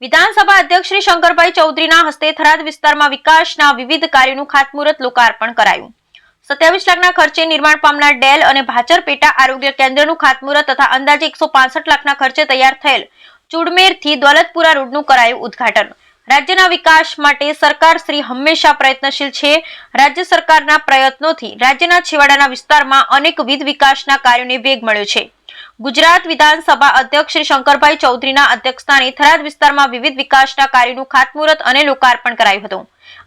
વિધાનસભા અધ્યક્ષ શ્રી શંકરભાઈ ચૌધરીના હસ્તે થરાદ વિસ્તારમાં વિકાસના વિવિધ કાર્યોનું ખાતમુહૂર્ત લોકાર્પણ કરાયું। 27 લાખના ખર્ચે નિર્માણ પામનાર ડેલ અને ભાચર પેટા આરોગ્ય કેન્દ્રનું ખાતમુહૂર્ત તથા અંદાજે 165 લાખના ખર્ચે તૈયાર થયેલ ચુડમેરથી દોલતપુરા રોડનું કરાયું ઉદ્ઘાટન। રાજ્યના વિકાસ માટે સરકાર શ્રી હંમેશા પ્રયત્નશીલ છે। રાજ્ય સરકારના પ્રયત્નોથી રાજ્યના છેવાડાના વિસ્તારમાં અનેકવિધ વિકાસના કાર્યોને વેગ મળ્યો છે। ગુજરાત વિધાનસભા અધ્યક્ષ શ્રી શંકરભાઈ ચૌધરીના અધ્યક્ષસ્થાને થરાદ વિસ્તારમાં વિવિધ વિકાસના કાર્યોનું ખાતમુહૂર્ત અને લોકાર્પણ કરાયું હતું।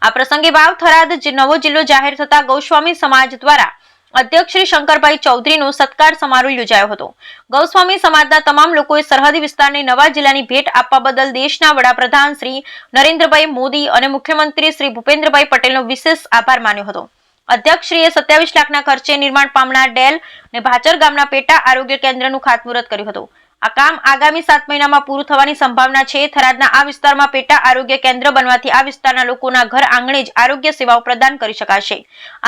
આ પ્રસંગે વાવ થરાદ નવો જિલ્લો જાહેર થતા ગૌસ્વામી સમાજ દ્વારા અધ્યક્ષ શ્રી શંકરભાઈ ચૌધરીનો સત્કાર સમારોહ યોજાયો હતો। ગૌસ્વામી સમાજના તમામ લોકોએ સરહદી વિસ્તારને નવા જિલ્લાની ભેટ આપવા બદલ દેશના વડાપ્રધાન શ્રી નરેન્દ્રભાઈ મોદી અને મુખ્યમંત્રી શ્રી ભૂપેન્દ્રભાઈ પટેલનો વિશેષ આભાર માન્યો હતો। અધ્યક્ષશ્રીએ 27 લાખના ખર્ચે નિર્માણ પામનાર ડેલ અને ભાચર ગામના પેટા આરોગ્ય કેન્દ્રનું ખાતમુહૂર્ત કર્યું હતું। આ કામ આગામી 7 મહિનામાં પૂરું થવાની સંભાવના છે। થરાદના આ વિસ્તારમાં પેટા આરોગ્ય કેન્દ્ર બનવાથી આ વિસ્તારના લોકોના ઘર આંગણે જ આરોગ્ય સેવાઓ પ્રદાન કરી શકાશે।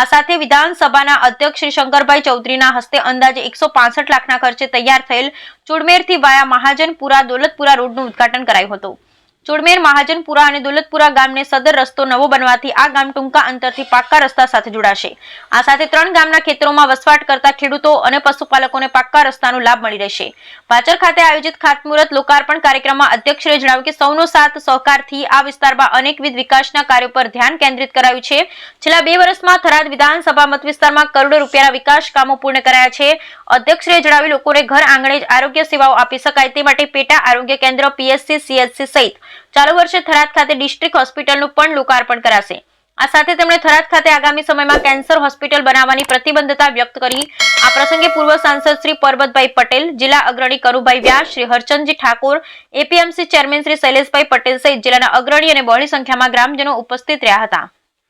આ સાથે વિધાનસભાના અધ્યક્ષ શ્રી શંકરભાઈ ચૌધરીના હસ્તે અંદાજે 165 લાખના ખર્ચે તૈયાર થયેલ ચુડમેરથી વાયા મહાજનપુરા દોલતપુરા રોડનું ઉદ્ઘાટન કરાયું હતું। ચુડમેર મહાજનપુરા અને દોલતપુરા ગામને સદર રસ્તો નવો બનવાથી આ ગામ ટૂંકા અંતરથી પાક્કા રસ્તા સાથે જોડાશે। આ સાથે 3 ગામના ખેતરોમાં વસવાટ કરતા ખેડૂતો અને પશુપાલકોને પાક્કા રસ્તાનો લાભ મળી રહેશે। ભાચર ખાતે આયોજિત ખાતમુહૂર્ત લોકાર્પણ કાર્યક્રમમાં અધ્યક્ષશ્રીએ જણાવ્યું કે સૌનો સાથ સહકારથી આ વિસ્તારમાં અનેકવિધ વિકાસના કાર્યો પર ધ્યાન કેન્દ્રિત કરાયું છે। છેલ્લા 2 વર્ષમાં થરાદ વિધાનસભા મત વિસ્તારમાં કરોડો રૂપિયાના વિકાસ કામો પૂર્ણ કરાયા છે। અધ્યક્ષશ્રીએ જણાવ્યું લોકોને ઘર આંગણે જ આરોગ્ય સેવાઓ આપી શકાય તે માટે પેટા આરોગ્ય કેન્દ્ર પીએચસી સીએચસી સહિત ચાલુ વર્ષે થરાદ ખાતે ડિસ્ટ્રિક્ટ હોસ્પિટલનું પણ લોકાર્પણ કરાશે। આ સાથે તેમણે થરાદ ખાતે આગામી સમયમાં કેન્સર હોસ્પિટલ બનાવવાની પ્રતિબદ્ધતા વ્યક્ત કરી। આ પ્રસંગે પૂર્વ સાંસદ શ્રી પરબતભાઈ પટેલ, જિલ્લા અગ્રણી કરુભાઈ વ્યાસ, શ્રી હરચંદજી ઠાકોર, એપીએમસી ચેરમેન શ્રી શૈલેષભાઈ પટેલ સહિત જિલ્લાના અગ્રણી અને બહોળી સંખ્યામાં ગ્રામજનો ઉપસ્થિત રહ્યા હતા।